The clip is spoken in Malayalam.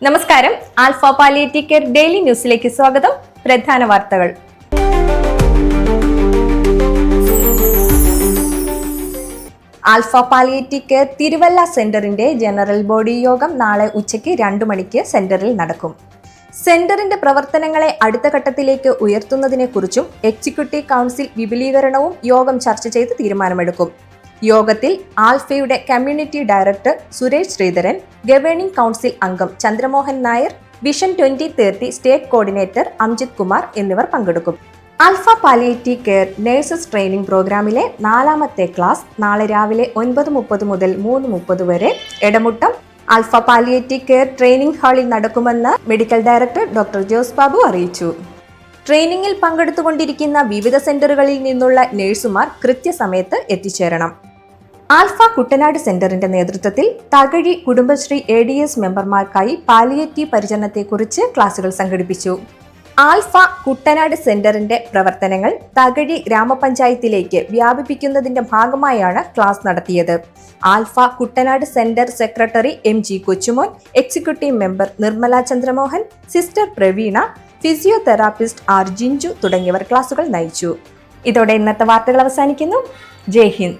നമസ്കാരം. ആൽഫ പാലിയേറ്റീവ് കെയർ ഡെയിലി ന്യൂസിലേക്ക് സ്വാഗതം. പ്രധാന വാർത്തകൾ. ആൽഫ പാലിയേറ്റീവ് കെയർ തിരുവല്ല സെന്ററിന്റെ ജനറൽ ബോഡി യോഗം നാളെ ഉച്ചയ്ക്ക് 2 മണിക്ക് സെന്ററിൽ നടക്കും. സെന്ററിന്റെ പ്രവർത്തനങ്ങളെ അടുത്ത ഘട്ടത്തിലേക്ക് ഉയർത്തുന്നതിനെക്കുറിച്ചും എക്സിക്യൂട്ടീവ് കൗൺസിൽ വിപുലീകരണവും യോഗം ചർച്ച ചെയ്ത് തീരുമാനമെടുക്കും. യോഗത്തിൽ ആൽഫയുടെ community director Suresh Sreedharan, governing council അംഗം Chandramohan Nair, vision 2030 state coordinator Amjith Kumar എന്നിവർ പങ്കെടുക്കും. Alpha palliative care nurses training പ്രോഗ്രാമിലെ 4ാമത്തെ ക്ലാസ് നാളെ രാവിലെ 9:30 മുതൽ 3:30 വരെ Edamuttam Alpha palliative care training ഹാളിൽ നടക്കുമെന്ന് medical director doctor Jose Babu അറിയിച്ചു. ട്രെയിനിങ്ങിൽ പങ്കെടുത്തുകൊണ്ടിരിക്കുന്ന വിവിധ സെന്ററുകളിൽ നിന്നുള്ള നഴ്സുമാർ കൃത്യസമയത്ത് എത്തിച്ചേരണം. ആൽഫ കുട്ടനാട് സെന്ററിന്റെ നേതൃത്വത്തിൽ തകഴി കുടുംബശ്രീ ADS മെമ്പർമാർക്കായി പാലിയേറ്റീവ് പരിചരണത്തെക്കുറിച്ച് ക്ലാസുകൾ സംഘടിപ്പിച്ചു. ആൽഫ കുട്ടനാട് സെന്ററിന്റെ പ്രവർത്തനങ്ങൾ തകഴി ഗ്രാമപഞ്ചായത്തിലേക്ക് വ്യാപിപ്പിക്കുന്നതിന്റെ ഭാഗമായാണ് ക്ലാസ് നടത്തിയത്. Alpha Kuttanad centre secretary MG Kochumon, executive member Nirmala Chandramohan, sister Praveena, physiotherapist R Jinchu തുടങ്ങിയവർ ക്ലാസുകൾ നയിച്ചു. ഇതോടെ ഇന്നത്തെ വാർത്തകൾ അവസാനിക്കുന്നു. ജയ് ഹിന്ദ്.